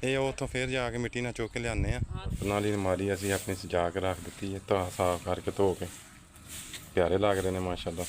ਇਹ ਉੱਥੋਂ ਫਿਰ ਜਾ ਕੇ ਮਿੱਟੀ ਨਾਲ ਚੁੱਕ ਕੇ ਲਿਆਉਂਦੇ ਆ। ਨਾਲੀ ਅਲਮਾਰੀ ਅਸੀਂ ਆਪਣੀ ਸਜਾ ਕੇ ਰੱਖ ਦਿੱਤੀ ਹੈ, ਤਾਂ ਸਾਫ਼ ਕਰਕੇ ਧੋ ਕੇ ਪਿਆਰੇ ਲੱਗ ਰਹੇ ਨੇ ਮਾਸ਼ਾਅੱਲਾ।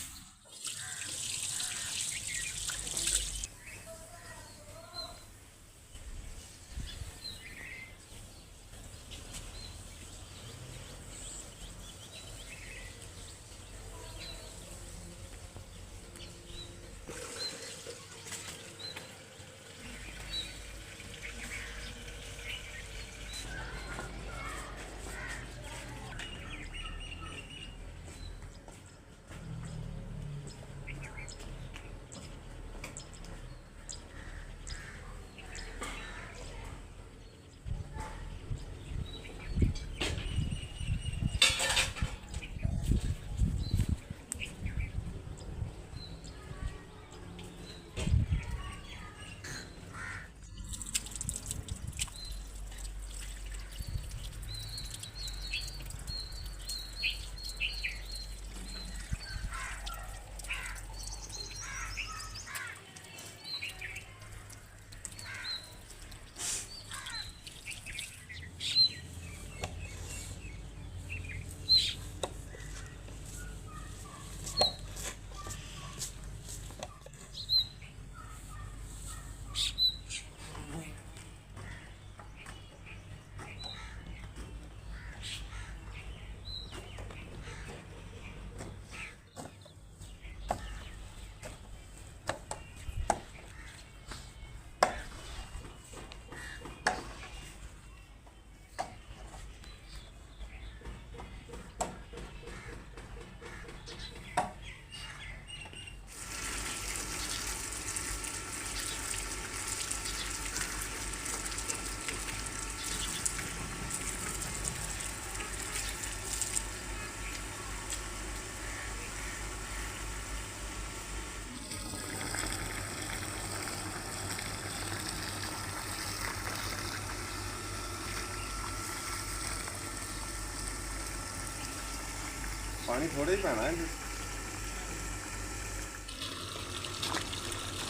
पानी थोड़ा ही पैना है,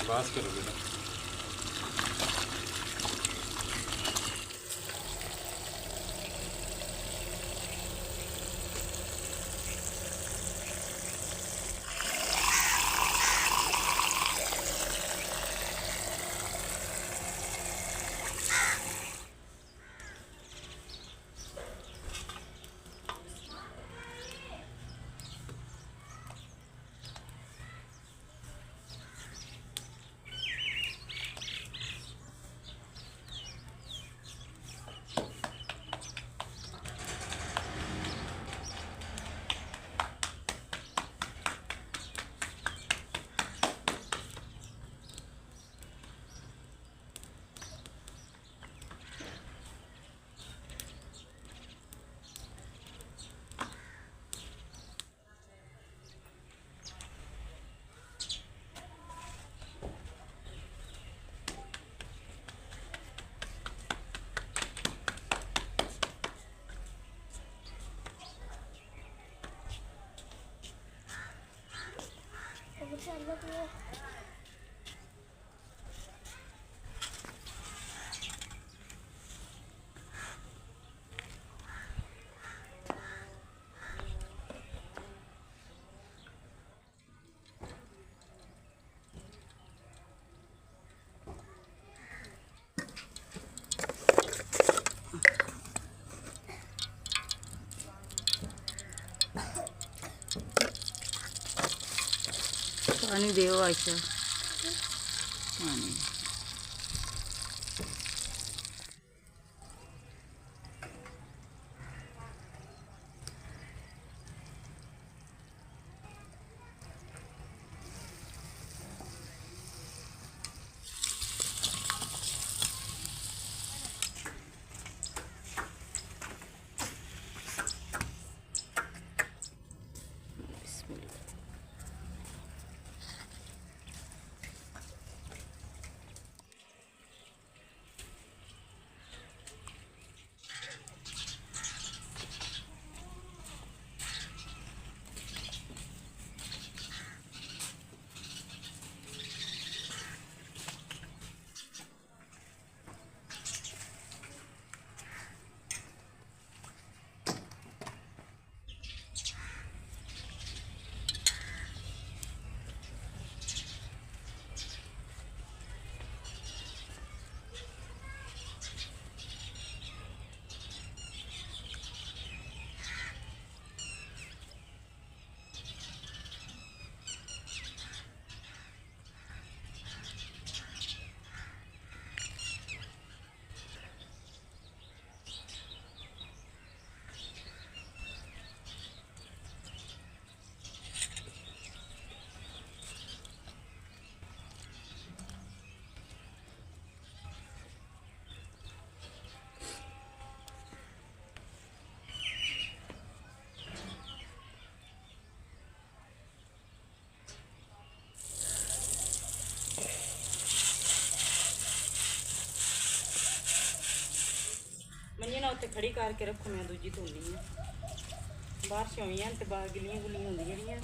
बस करो बेटा। पानी दो आयशा, पानी ਤੇ ਖੜੀ ਕਰਕੇ ਰੱਖੋ, ਮੈਂ ਦੂਜੀ ਧੋਣੀ ਆ। ਬਾਰਿਸ਼ ਹੋਈਆਂ ਤੇ ਬਾਹਰ ਗਿੱਲੀਆਂ ਗੁੱਲੀਆਂ ਹੁੰਦੀਆਂ ਜਿਹੜੀਆਂ।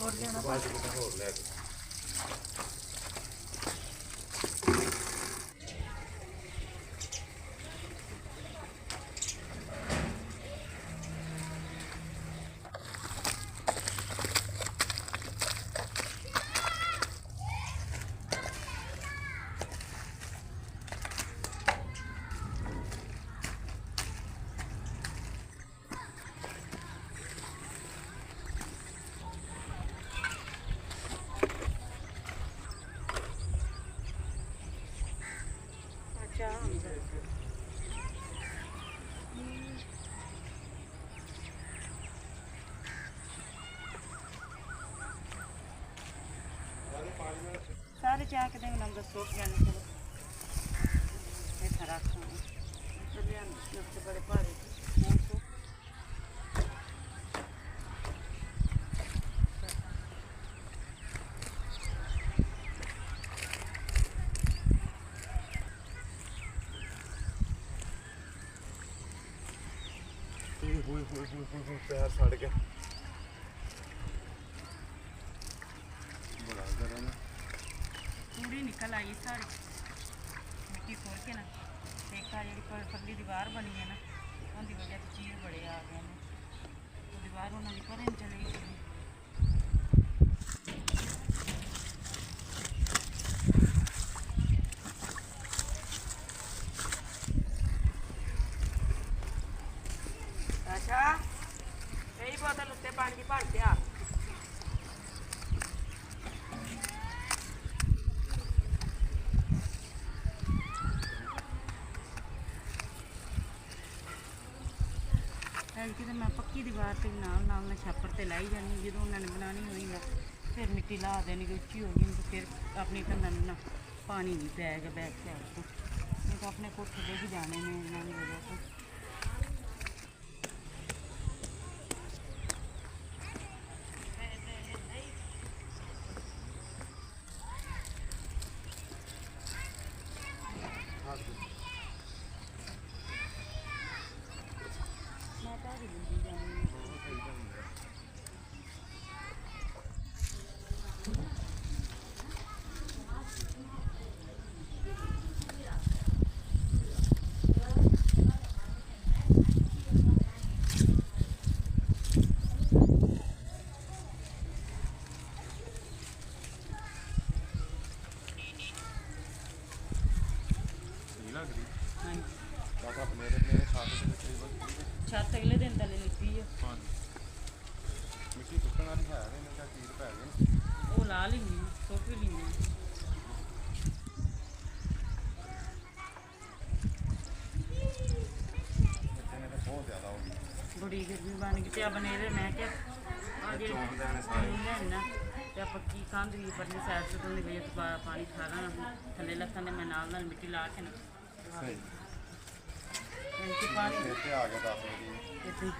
ਹੋਰ ਲਿਆਉਣਾ ਬਾਅਦ ਵਿੱਚ ਹੋਰ ਲੈ ਕੇ ਸਾਰੇ ਚਾਹ ਕੇ ਦੇ ਨੰਬਰ ਸੋਚ ਜਾਣੇ। ਚਲੋ ਇਹ ਖਰਾਬ ਹੋਣਾ तो लिया बड़े भारे पैर सड़ गया बड़ा गर्म है। पूरी निकल आई सारी मिट्टी खोल के ना देखा जी परली दीवार बनी है ना उनकी वजह से चीर बड़े आ गए हैं तो दीवार उन्होंने पर चली गई। अच्छा यही बोतल उत्ते पानी की भर दिया कि मैं पक्की दीवार से नाल छापर से लाई जानी जो उन्होंने बनानी हुई है फिर मिट्टी ला देनी कि उच्ची होगी तो फिर अपनी कंधा ना पानी नहीं पैगा बैक साइड को नहीं तो अपने कोठे दे भी जाने में इन्होंने वजह से। ਹਾਂਜੀ ਬਾਬਾ ਬਨੇਰੇ ਬਨੇਰੇ ਛਾਤ ਦੇ ਵਿੱਚ ਛੱਤ ਅਗਲੇ ਦਿਨ ਤਲੇ ਲਿਪੀ ਆ ਮਿੱਟੀ ਸੁੱਕਣ ਵਾਲੀ ਹੈ ਨਹੀਂ ਤਾਂ ਚੀਰ ਪੈ ਗਈ ਉਹ ਲਾ ਲੈਂਦੀ ਸੁੱਕ ਵੀ ਲੈਂਦੀ ਬੱਚੇ ਨੇ ਤਾਂ ਬਹੁਤ ਜ਼ਿਆਦਾ ਹੋ ਗਈ ਬੜੀ ਗਰਮੀ ਬਣ ਗਈ ਤੇ ਆ ਬਨੇਰੇ ਮੈਂ ਕਿਹਾ ਆ ਜੇ ਚੌਂਕਦੇ ਨੇ ਸਾਰੇ ਲੈਣਾ ਤੇ ਆਪਾਂ ਕੀ ਕੰਧ ਵੀ ਪਰਲੀ ਸਾਈਡ ਤੋਂ ਤੋਂ ਗਈ ਤੇ ਪਾਣੀ ਖਾ ਲੈਣਾ ਥੱਲੇ ਲੱਤਾਂ ਨੇ ਮੈਂ ਨਾਲ ਮਿੱਟੀ ਲਾ ਕੇ ਨਾ ਸਹੀ ਇੰਚ ਪਾਣੀ ਇੱਥੇ ਆ ਗਿਆ 10 ਵਜੇ ਇੱਥੇ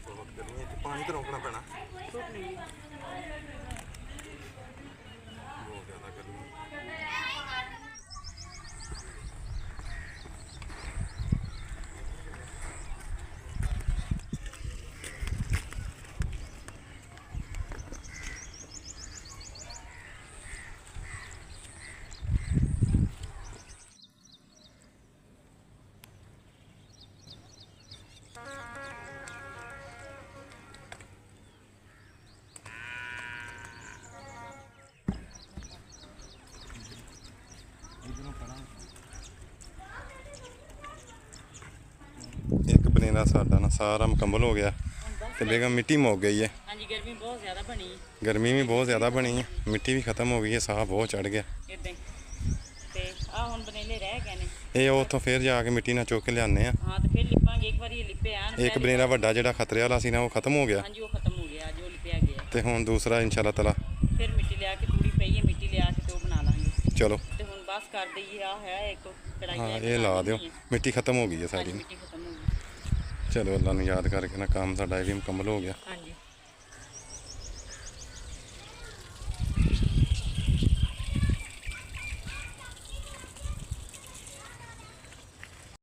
ਬਹੁਤ ਗਰਮੀ ਹੈ ਪਾਣੀ ਤਾਂ ਰੋਕਣਾ ਪੈਣਾ ਸੁੱਕ ਲਈ ਬਹੁਤ ਜ਼ਿਆਦਾ ਗਰਮੀ ਇੱਕ ਬਨੇਰਾ ਸਾਡਾ ਨਾ ਸਾਰਾ ਮੁਕੰਮਲ ਹੋ ਗਿਆ ਤੇ ਬੇਗਮ ਮਿੱਟੀ ਮੁੱਕ ਗਈ ਹੈ ਹਾਂਜੀ ਗਰਮੀ ਬਹੁਤ ਜ਼ਿਆਦਾ ਬਣੀ ਗਰਮੀ ਵੀ ਬਹੁਤ ਜ਼ਿਆਦਾ ਬਣੀ ਹੈ ਮਿੱਟੀ ਵੀ ਖਤਮ ਹੋ ਗਈ ਹੈ ਸਾਹ ਬਹੁਤ ਚੜ ਗਿਆ ਇਦਾਂ ਤੇ ਆ ਹੁਣ ਬਨੇਲੇ ਰਹਿ ਗਏ ਨੇ ਇਹ ਉੱਥੋਂ ਫੇਰ ਜਾ ਕੇ ਮਿੱਟੀ ਨਾਲ ਚੁੱਕ ਕੇ ਲਿਆਉਂਦੇ ਆ ਹਾਂ ਤੇ ਫਿਰ ਲਿਪਾਂਗੇ ਇੱਕ ਵਾਰੀ ਇਹ ਲਿਪੇ ਆਣ ਇੱਕ ਬਨੇਰਾ ਵੱਡਾ ਜਿਹੜਾ ਖਤਰੇ ਵਾਲਾ ਸੀ ਨਾ ਉਹ ਖਤਮ ਹੋ ਗਿਆ ਹਾਂਜੀ ਉਹ ਖਤਮ ਹੋ ਗਿਆ ਜੋ ਲਿਪਿਆ ਗਿਆ ਤੇ ਹੁਣ ਦੂਸਰਾ ਇਨਸ਼ਾਅੱਲਾ ਤਾਲਾ ਫਿਰ ਮਿੱਟੀ ਲਿਆ ਕੇ ਥੋੜੀ ਪਈ ਹੈ ਮਿੱਟੀ ਲਿਆ ਕੇ ਤੇ ਉਹ ਬਣਾ ਲਾਂਗੇ ਚਲੋ ਤੇ ਹੁਣ ਬਸ ਕਰ ਦਈਏ ਆ ਹੈ ਇੱਕ ਕੜਾਈ ਹਾਂ ਇਹ ਲਾ ਦਿਓ ਮਿੱਟੀ ਖਤਮ ਹੋ ਗਈ ਹੈ ਸਾਡੀ ਮਿੱਟੀ ਖਤਮ ਹੋ ਗਈ ਚਲੋ ਅੱਲਾ ਨੂੰ ਯਾਦ ਕਰਕੇ ਨਾ ਕੰਮ ਸਾਡਾ ਇਹ ਵੀ ਮੁਕੰਮਲ ਹੋ ਗਿਆ ਹਾਂਜੀ